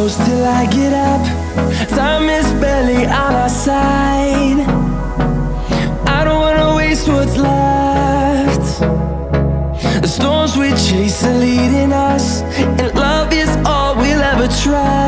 close till I get up. Time is barely on our side. I don't wanna waste what's left. The storms we chase are leading us, and love is all we'll ever try.